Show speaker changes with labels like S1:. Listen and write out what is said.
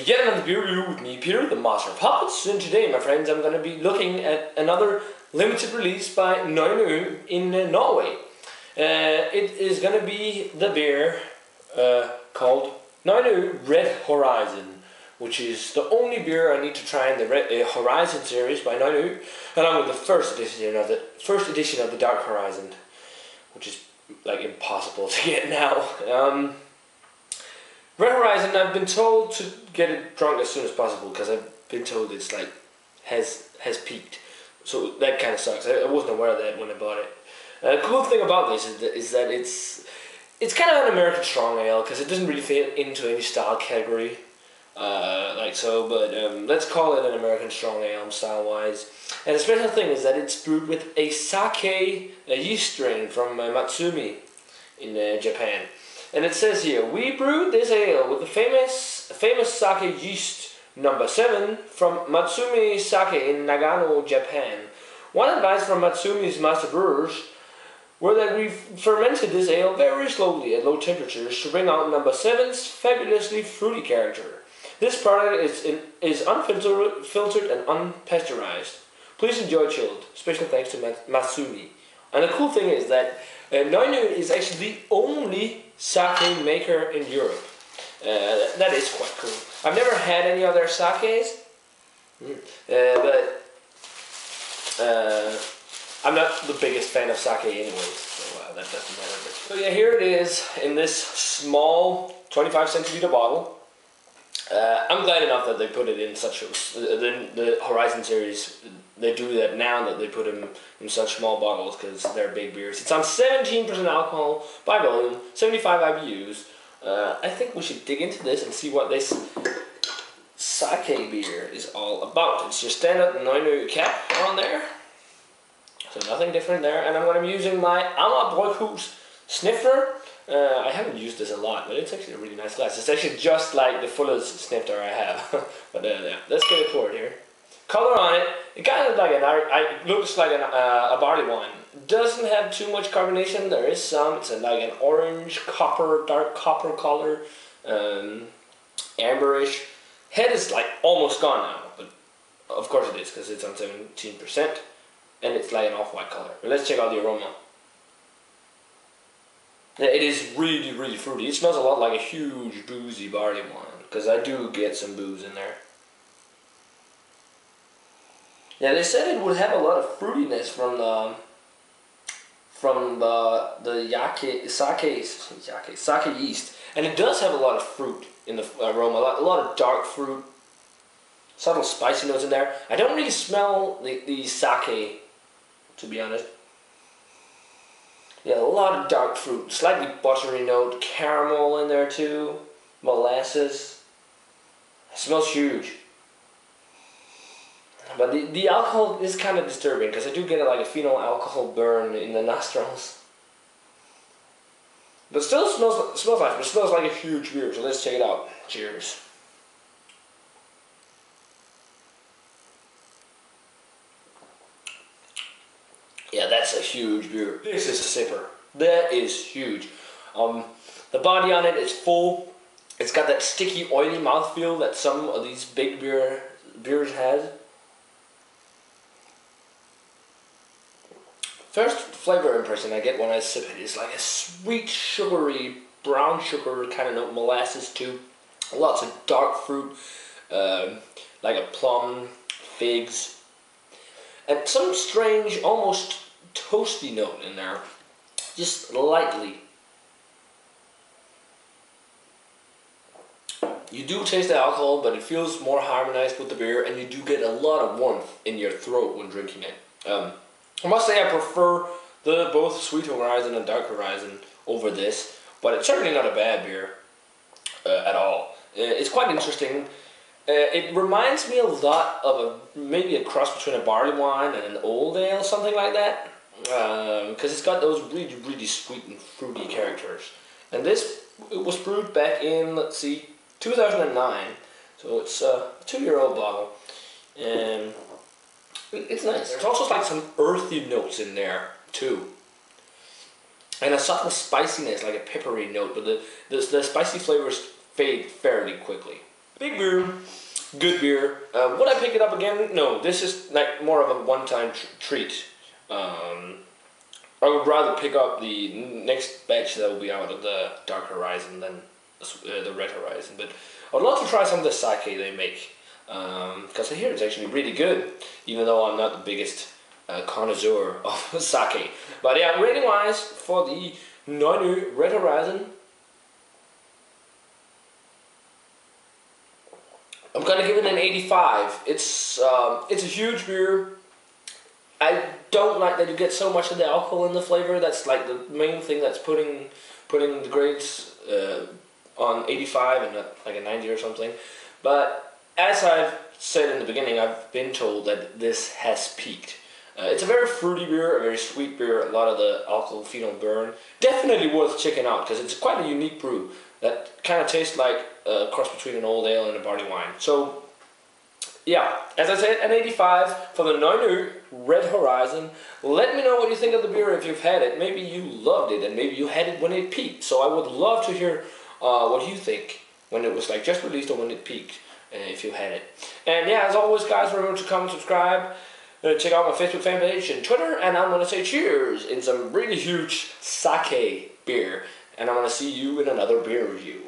S1: yet another beer review with me, Peter, the master of puppets, and today, my friends, I'm going to be looking at another limited release by Nøgne Ø in Norway. It is going to be the beer called Nøgne Ø Red Horizon, which is the only beer I need to try in the Red Horizon series by Nøgne Ø, along with the first edition of the Dark Horizon, which is like impossible to get now. Red Horizon, I've been told to get it drunk as soon as possible because I've been told it's like has peaked, so that kind of sucks. I wasn't aware of that when I bought it. The cool thing about this is that it's kind of an American strong ale because it doesn't really fit into any style category, but let's call it an American strong ale style wise. And the special thing is that it's brewed with a sake yeast strain from Matsumi in Japan. And it says here, we brewed this ale with the famous sake yeast number 7 from Matsumi Sake in Nagano, Japan. One advice from Matsumi's master brewers were that we fermented this ale very slowly at low temperatures to bring out number 7's fabulously fruity character. This product is unfiltered and unpasteurized. Please enjoy chilled. Special thanks to Matsumi. And the cool thing is that Nøgne Ø is actually the only sake maker in Europe. That is quite cool. I've never had any other sakes, but I'm not the biggest fan of sake anyways, so that doesn't matter. So yeah, here it is in this small 25 centiliter bottle. I'm glad enough that they put it in such the Horizon series. They do that now, that they put them in such small bottles because they're big beers. It's on 17% alcohol by volume, 75 IBUs. I think we should dig into this and see what this sake beer is all about. It's your standard Nøgne Ø cap on there, so nothing different there. And I'm going to be using my Amager Bryghus snifter. I haven't used this a lot, but it's actually a really nice glass. It's actually just like the Fuller's snifter I have. But yeah, let's get it poured here. Color on it, it kind of like it looks like a barley wine. Doesn't have too much carbonation. There is some. It's like an orange, dark copper color, amberish. Head is like almost gone now, but of course it is because it's on 17%, and it's like an off-white color. But let's check out the aroma. Yeah, it is really, really fruity. It smells a lot like a huge boozy barley wine because I do get some booze in there. Yeah, they said it would have a lot of fruitiness from the sake yeast, and it does have a lot of fruit in the aroma. A lot of dark fruit, subtle spicy notes in there. I don't really smell the sake, to be honest. Yeah, a lot of dark fruit, slightly buttery note, caramel in there too, molasses. It smells huge. But the alcohol is kind of disturbing because I do get like a phenol alcohol burn in the nostrils. But still smells nice, but it smells like a huge beer, so let's check it out. Cheers. Yeah, that's a huge beer. This is a sipper. That is huge. The body on it is full. It's got that sticky, oily mouthfeel that some of these big beers has. First flavor impression I get when I sip it is like a sweet, sugary, brown sugar kind of note, molasses too. Lots of dark fruit, like a plum, figs, and some strange, almost toasty note in there, just lightly. You do taste the alcohol, but it feels more harmonized with the beer, and you do get a lot of warmth in your throat when drinking it. I must say I prefer both Sweet Horizon and Dark Horizon over this, but it's certainly not a bad beer at all. It's quite interesting. It reminds me a lot of maybe a cross between a barley wine and an old ale, something like that, because it's got those really, really sweet and fruity characters. And this was brewed back in, let's see, 2009, so it's a 2-year-old bottle. And it's nice. There's also like some earthy notes in there too, and a subtle spiciness, like a peppery note. But the spicy flavors fade fairly quickly. Big beer, good beer. Would I pick it up again? No, this is like more of a one-time treat. I would rather pick up the next batch that will be out of the Dark Horizon than the Red Horizon. But I'd love to try some of the sake they make, because I hear it's actually really good, even though I'm not the biggest connoisseur of sake. But yeah, rating-wise, for the Nøgne Ø Red Horizon, I'm gonna give it an 85. It's a huge beer. I don't like that you get so much of the alcohol in the flavor. That's like the main thing that's putting the grades on 85 and not like a 90 or something. But as I've said in the beginning, I've been told that this has peaked. It's a very fruity beer, a very sweet beer. A lot of the alcohol phenol burn. Definitely worth checking out because it's quite a unique brew that kind of tastes like a cross between an old ale and a barley wine. So yeah, as I said, an 85 for the Nøgne Ø Red Horizon. Let me know what you think of the beer if you've had it. Maybe you loved it and maybe you had it when it peaked. So I would love to hear what you think when it was like just released or when it peaked, if you had it. And yeah, as always guys, remember to comment, subscribe, check out my Facebook fan page and Twitter, and I'm going to say cheers in some really huge sake beer. And I'm going to see you in another beer review.